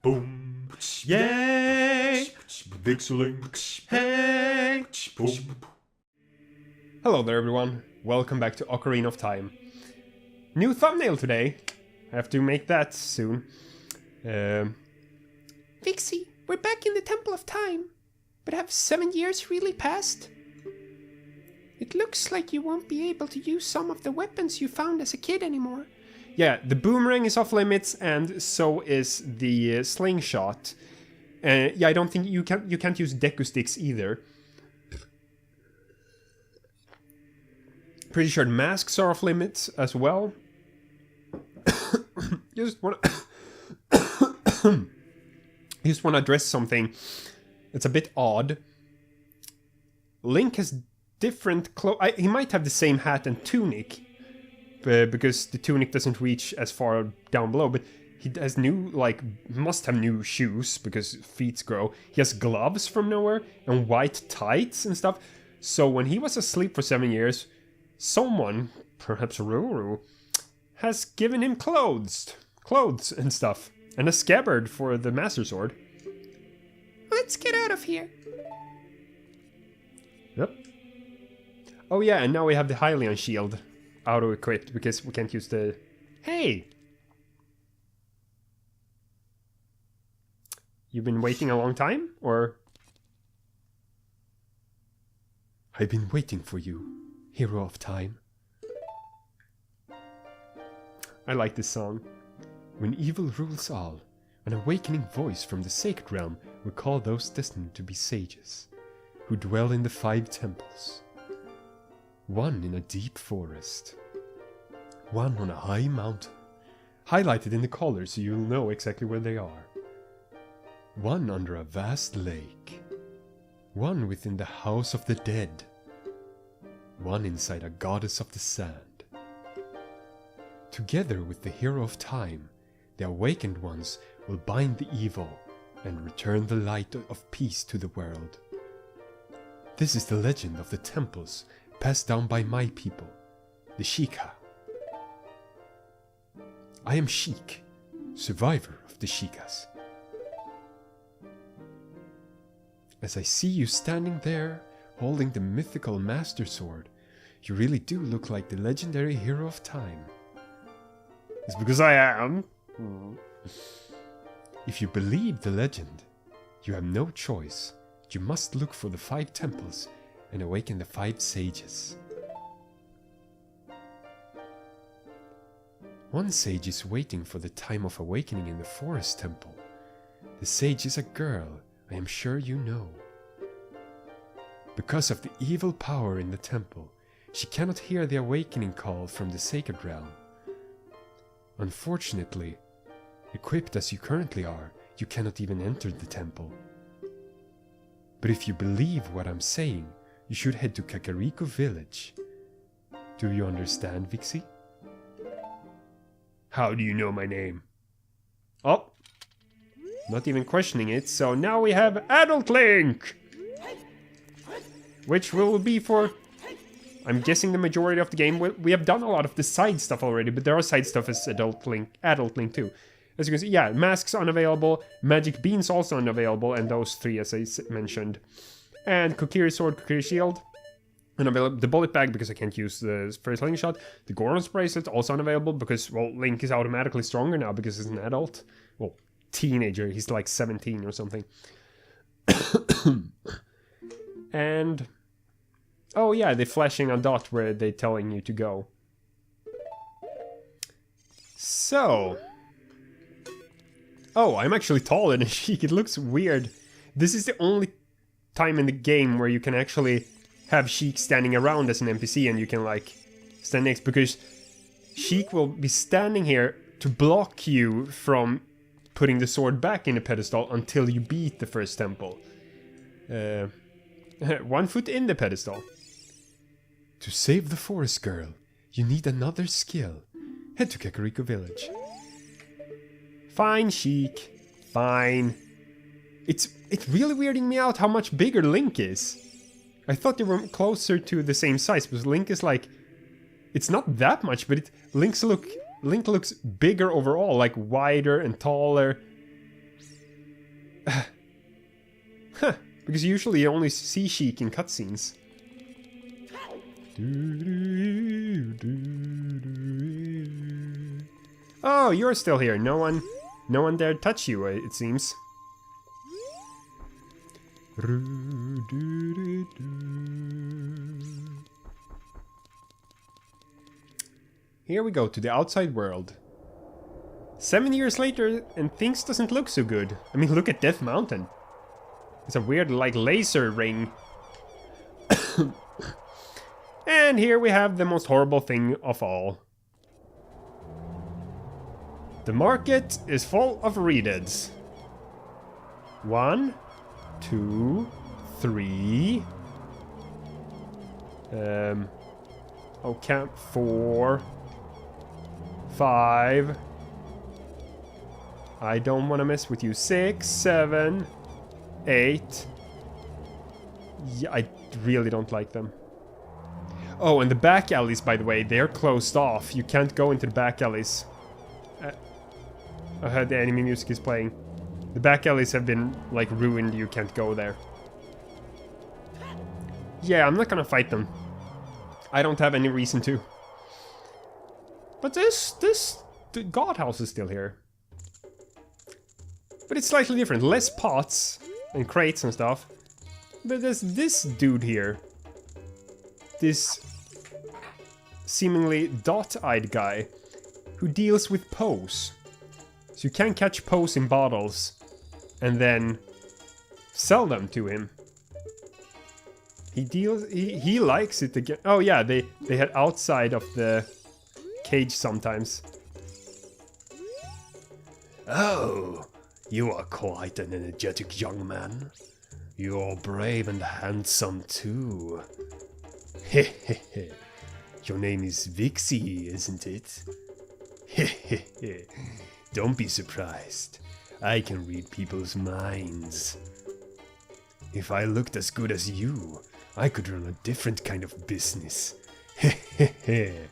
Boom. Yay! VikzeLink. Hey! Boom. Hello there everyone, welcome back to Ocarina of Time. New thumbnail today. I have to make that soon. Vixie, we're back in the Temple of Time. But have 7 years really passed? It looks like you won't be able to use some of the weapons you found as a kid anymore. Yeah, the boomerang is off limits, and so is the slingshot. Yeah, I don't think you can't use Deku sticks either. Pretty sure masks are off limits as well. Just want to address something that's a bit odd. Link has different clothes. He might have the same hat and tunic, because the tunic doesn't reach as far down below, but he has must have new shoes because feet grow. He has gloves from nowhere and white tights and stuff. So when he was asleep for 7 years, someone, perhaps Ruru, has given him clothes and stuff, and a scabbard for the Master Sword. Let's get out of here. Yep. Oh yeah, and now we have the Hylian shield auto-equipped because we can't use the... Hey! You've been waiting a long time, or...? I've been waiting for you, hero of time. I like this song. When evil rules all, an awakening voice from the sacred realm will call those destined to be sages, who dwell in the 5 temples. One in a deep forest, one on a high mountain, highlighted in the color so you'll know exactly where they are. One under a vast lake, one within the house of the dead, one inside a goddess of the sand. Together with the hero of time, the awakened ones will bind the evil and return the light of peace to the world. This is the legend of the temples passed down by my people, the Sheikah. I am Sheik, survivor of the Sheikahs. As I see you standing there, holding the mythical Master Sword, you really do look like the legendary hero of time. It's because I am. If you believe the legend, you have no choice. You must look for the 5 temples and awaken the 5 sages. One sage is waiting for the time of awakening in the forest temple. The sage is a girl, I am sure you know. Because of the evil power in the temple, she cannot hear the awakening call from the sacred realm. Unfortunately, equipped as you currently are, you cannot even enter the temple. But if you believe what I'm saying, you should head to Kakariko village. Do you understand, Vixie? How do you know my name? Oh, not even questioning it, so now we have Adult Link! Which will be for, I'm guessing, the majority of the game. We have done a lot of the side stuff already, but there are side stuff as Adult Link too. As you can see, yeah, masks unavailable, magic beans also unavailable, and those 3 as I mentioned. And Kokiri sword, Kokiri shield, unavailable. The bullet bag because I can't use the first slingshot. The Goron's bracelet also unavailable because, well, Link is automatically stronger now because he's an adult. Well, teenager, he's like 17 or something. And, oh yeah, they're flashing a dot where they're telling you to go. So... Oh, I'm actually taller than Sheik. It looks weird. This is the only time in the game where you can actually have Sheik standing around as an NPC and you can, like, stand next. Because Sheik will be standing here to block you from putting the sword back in the pedestal until you beat the first temple. 1 foot in the pedestal. To save the forest girl, you need another skill. Head to Kakariko village. Fine, Sheik. Fine. It's really weirding me out how much bigger Link is. I thought they were closer to the same size, because Link is like... It's not that much, but Link looks bigger overall, like wider and taller. Huh, because usually you only see Sheik in cutscenes. Oh, you're still here. No one dared touch you, it seems. Here we go to the outside world. 7 years later, and things doesn't look so good. I mean, look at Death Mountain. It's a weird, like, laser ring. And here we have the most horrible thing of all. The market is full of redeads. 1, 2, 3. Camp 4. 5. I don't want to mess with you. 6, 7, 8. Yeah, I really don't like them. Oh, and the back alleys, by the way, they're closed off. You can't go into the back alleys. I heard the enemy music is playing. The back alleys have been, like, ruined. You can't go there. Yeah, I'm not gonna fight them. I don't have any reason to. But the god house is still here. But it's slightly different. Less pots and crates and stuff. But there's this dude here. This seemingly dot-eyed guy who deals with Poes. So you can catch Poes in bottles and then sell them to him. He likes it again. Oh yeah, they head outside of the cage sometimes. Oh, you are quite an energetic young man. You're brave and handsome too. Hehehe. Your name is Vixie, isn't it? Hehehe. Don't be surprised. I can read people's minds. If I looked as good as you, I could run a different kind of business. Hehehe.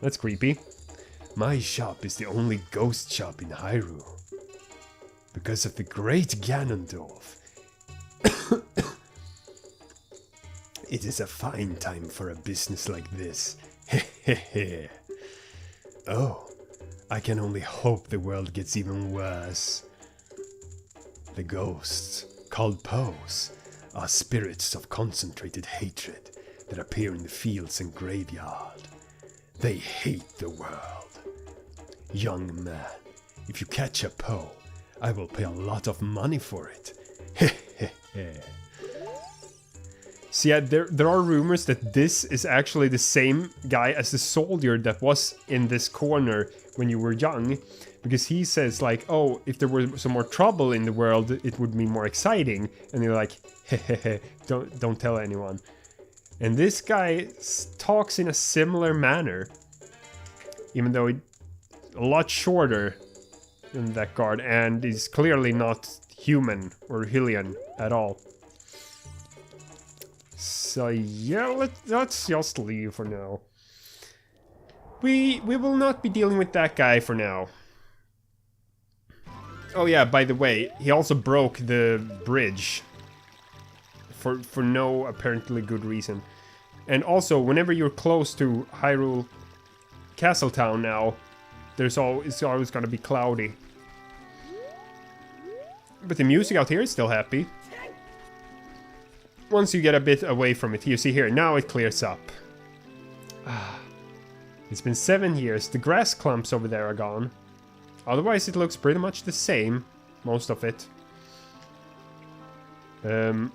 That's creepy. My shop is the only ghost shop in Hyrule. Because of the great Ganondorf. It is a fine time for a business like this. Hehehe. Oh, I can only hope the world gets even worse. The ghosts, called Poes, are spirits of concentrated hatred that appear in the fields and graveyard. They hate the world. Young man, if you catch a Poe, I will pay a lot of money for it. Hehehe. So yeah, there are rumors that this is actually the same guy as the soldier that was in this corner when you were young. Because he says like, oh, if there were some more trouble in the world, it would be more exciting. And you're like, hehehe, don't tell anyone. And this guy talks in a similar manner. Even though he's a lot shorter than that guard. And he's clearly not human or Hylian at all. So yeah, let's just leave for now. We will not be dealing with that guy for now. Oh yeah, by the way, he also broke the bridge. For no apparently good reason. And also, whenever you're close to Hyrule Castletown now, it's always gonna be cloudy. But the music out here is still happy. Once you get a bit away from it, you see here, now it clears up. It's been 7 years, the grass clumps over there are gone. Otherwise it looks pretty much the same, most of it. You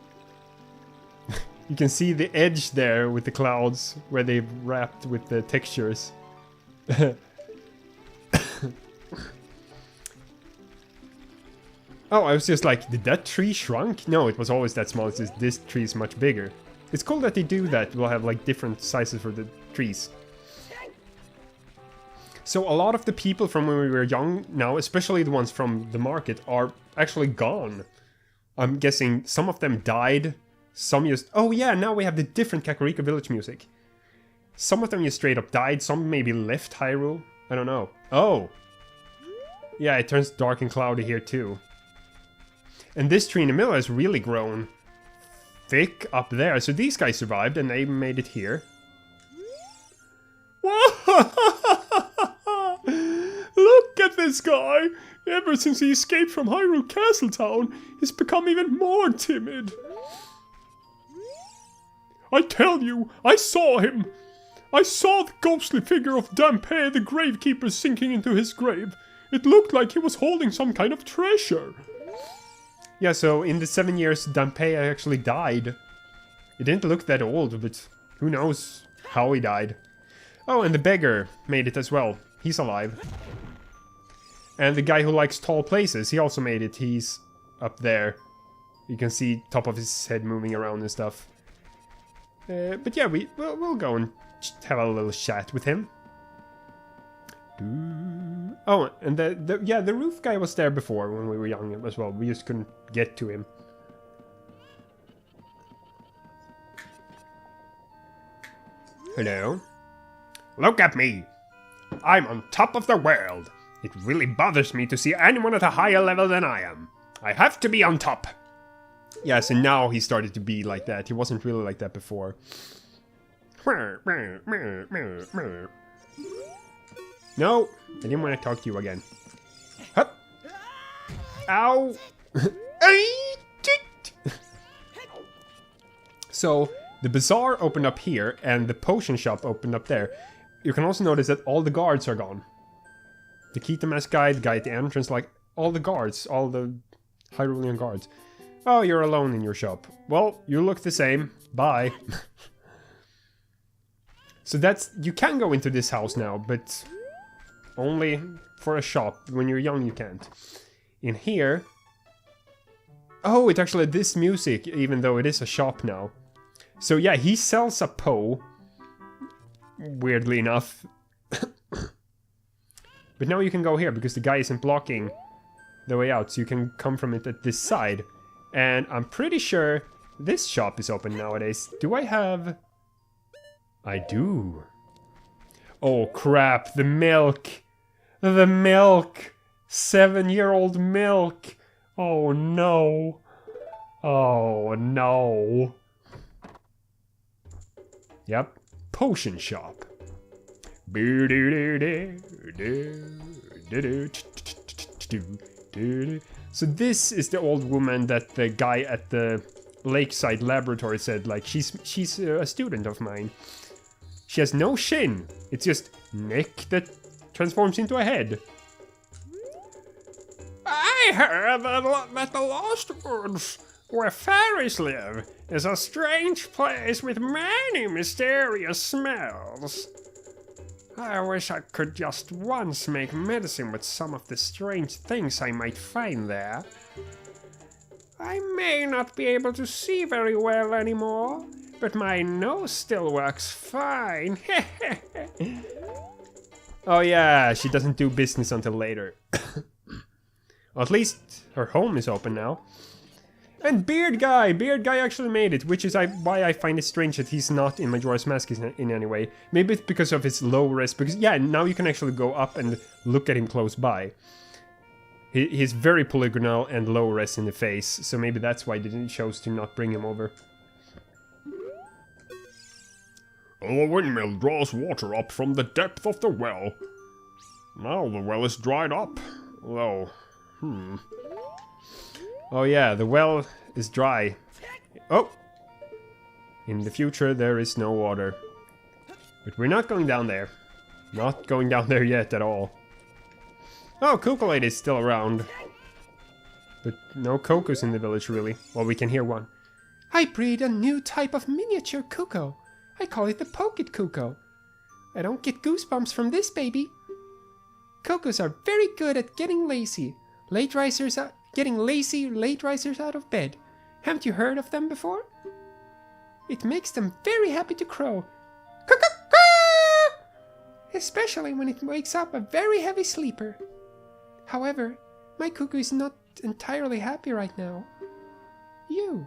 can see the edge there with the clouds, where they've wrapped with the textures. Oh, I was just like, did that tree shrunk? No, it was always that small. It's just this tree is much bigger. It's cool that they do that. We'll have like different sizes for the trees. So a lot of the people from when we were young now, especially the ones from the market, are actually gone. I'm guessing some of them died. Some just... Oh yeah, now we have the different Kakariko Village music. Some of them just straight up died. Some maybe left Hyrule. I don't know. Oh. Yeah, it turns dark and cloudy here too. And this tree in the middle has really grown thick up there. So these guys survived and they made it here. Look at this guy! Ever since he escaped from Hyrule Castletown, he's become even more timid. I tell you, I saw him! I saw the ghostly figure of Dampé the Gravekeeper sinking into his grave. It looked like he was holding some kind of treasure. Yeah, so in the 7 years Dampé actually died. It didn't look that old, but who knows how he died. Oh, and the beggar made it as well. He's alive. And the guy who likes tall places, he also made it. He's up there. You can see top of his head moving around and stuff. But yeah, we'll go and have a little chat with him. Oh, and the roof guy was there before when we were young as well. We just couldn't get to him. Hello? Look at me! I'm on top of the world. It really bothers me to see anyone at a higher level than I am. I have to be on top. Yes, and now he started to be like that. He wasn't really like that before. No, I didn't want to talk to you again. Hup. Ow! So, the bazaar opened up here, and the potion shop opened up there. You can also notice that all the guards are gone. The Kita Mask guy, the guy at the entrance, like, all the guards, all the Hyrulean guards. Oh, you're alone in your shop. Well, you look the same. Bye. So that's... You can go into this house now, but... only for a shop. When you're young, you can't. In here... Oh, it actually had this music, even though it is a shop now. So yeah, he sells a Poe. Weirdly enough. But now you can go here, because the guy isn't blocking the way out. So you can come from it at this side. And I'm pretty sure this shop is open nowadays. Do I have... I do. Oh crap, the milk. The milk. 7-year-old milk. Oh no. Oh no. Yep. Potion shop. So this is the old woman that the guy at the lakeside laboratory said, like, she's a student of mine. She has no shin. It's just neck that transforms into a head. I heard that the Lost Woods, where fairies live, is a strange place with many mysterious smells. I wish I could just once make medicine with some of the strange things I might find there. I may not be able to see very well anymore, but my nose still works fine. Oh yeah, she doesn't do business until later. Well, at least her home is open now. And Beard Guy actually made it, which is why I find it strange that he's not in Majora's Mask in any way. Maybe it's because of his low res, because yeah, now you can actually go up and look at him close by. He's very polygonal and low res in the face, so maybe that's why they chose to not bring him over. The windmill draws water up from the depth of the well. Now the well is dried up, though. Oh yeah, the well is dry. Oh! In the future there is no water. But we're not going down there. Not going down there yet at all. Oh, Cuckoo Lady is still around. But no Cuckoos in the village really. Well, we can hear one. I breed a new type of miniature Cuckoo. I call it the Pocket Cuckoo. I don't get goosebumps from this baby. Cuckoos are very good at getting lazy. Getting lazy late risers out of bed. Haven't you heard of them before? It makes them very happy to crow. Especially when it wakes up a very heavy sleeper. However, my cuckoo is not entirely happy right now. You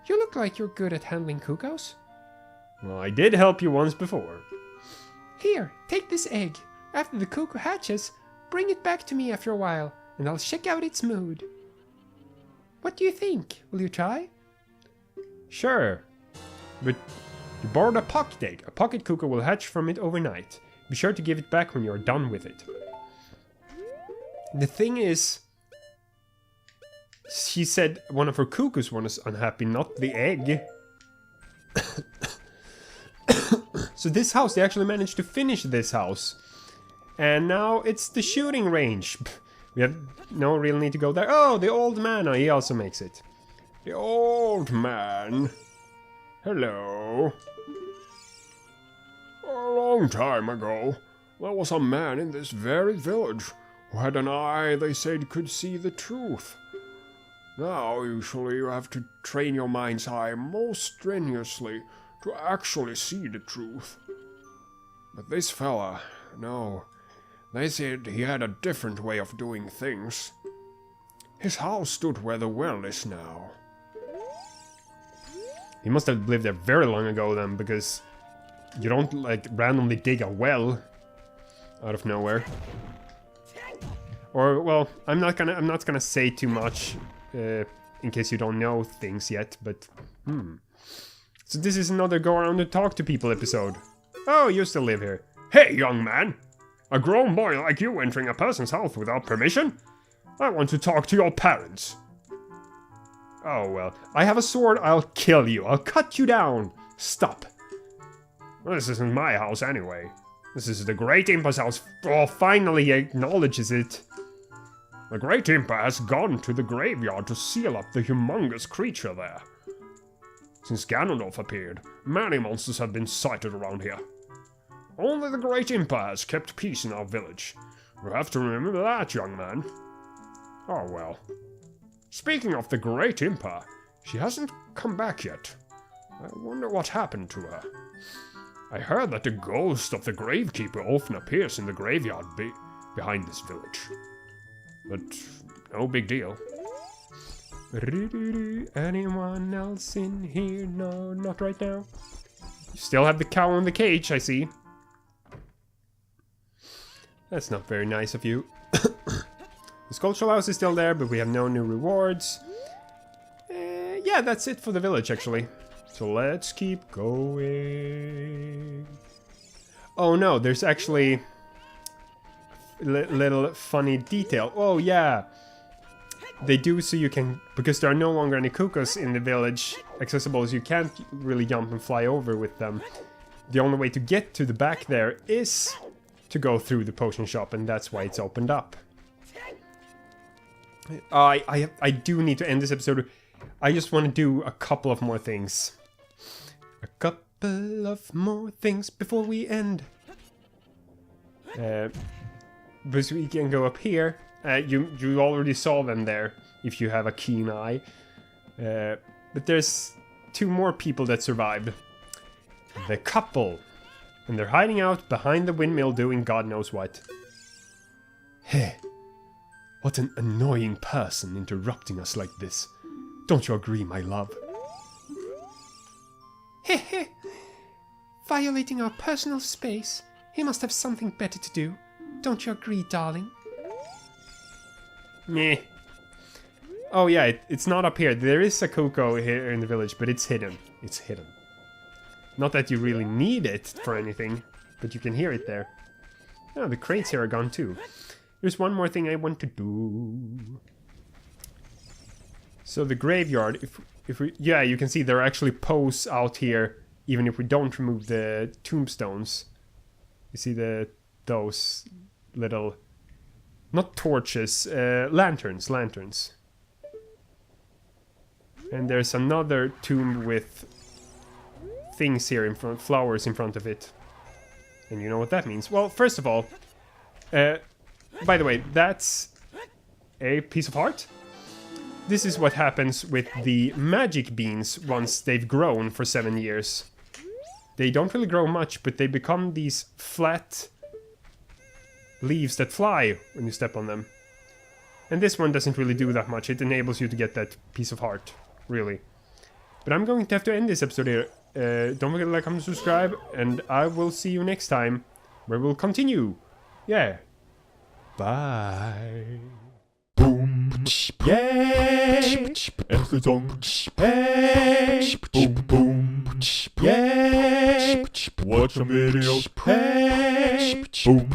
look like you're good at handling cuckoos. Well, I did help you once before. Here, take this egg. After the cuckoo hatches, bring it back to me after a while, and I'll check out its mood. What do you think? Will you try? Sure. But you borrowed a pocket egg. A pocket cuckoo will hatch from it overnight. Be sure to give it back when you're done with it. The thing is, she said one of her cuckoos was unhappy, not the egg. So this house, they actually managed to finish this house. And now it's the shooting range. We have no real need to go there. Oh, the old man, he also makes it. The old man. Hello. A long time ago, there was a man in this very village who had an eye they said could see the truth. Now, usually you have to train your mind's eye most strenuously to actually see the truth. But this fella, no, they said he had a different way of doing things. His house stood where the well is now. He must have lived there very long ago then, because you don't like randomly dig a well out of nowhere. Or well, I'm not gonna say too much in case you don't know things yet, but So this is another go around and talk to people episode. Oh, you still live here. Hey, young man! A grown boy like you entering a person's house without permission? I want to talk to your parents. Oh well, I have a sword, I'll kill you, I'll cut you down. Stop. This isn't my house anyway. This is the Great Impa's house. Oh, finally he acknowledges it. The Great Impa has gone to the graveyard to seal up the humongous creature there. Since Ganondorf appeared, many monsters have been sighted around here. Only the Great Impa has kept peace in our village. You have to remember that, young man. Oh well. Speaking of the Great Impa, she hasn't come back yet. I wonder what happened to her. I heard that the ghost of the gravekeeper often appears in the graveyard behind this village. But no big deal. Anyone else in here? No, not right now. You still have the cow in the cage, I see. That's not very nice of you. The sculptural house is still there, but we have no new rewards. Yeah, that's it for the village, actually. So let's keep going. Oh no, there's actually a little funny detail. Oh yeah. They do so you can, because there are no longer any cuckoos in the village accessible, so you can't really jump and fly over with them. The only way to get to the back there is to go through the potion shop, and that's why it's opened up. I do need to end this episode. I just want to do a couple of more things. A couple of more things before we end. Because we can go up here. You already saw them there, if you have a keen eye. But there's two more people that survived. The couple. And they're hiding out behind the windmill doing God knows what. Hey, what an annoying person interrupting us like this. Don't you agree, my love? Heh. Violating our personal space. He must have something better to do. Don't you agree, darling? Meh. Oh yeah, it's not up here. There is a cuckoo here in the village, but it's hidden. It's hidden. Not that you really need it for anything, but you can hear it there. Oh, the crates here are gone too. There's one more thing I want to do. So the graveyard, if we, yeah, you can see there are actually posts out here, even if we don't remove the tombstones. You see those little, not torches, lanterns. And there's another tomb with things here in front, flowers in front of it. And you know what that means. Well, first of all, by the way, that's a piece of heart. This is what happens with the magic beans once they've grown for 7 years. They don't really grow much, but they become these flat leaves that fly when you step on them. And this one doesn't really do that much. It enables you to get that piece of heart, really. But I'm going to have to end this episode here. Don't forget to like, comment, subscribe, and I will see you next time, where we'll continue. Yeah. Bye. Boom. Yeah. Echt song. Hey, boom boom. Yeah. Watch some videos. Hey, boom.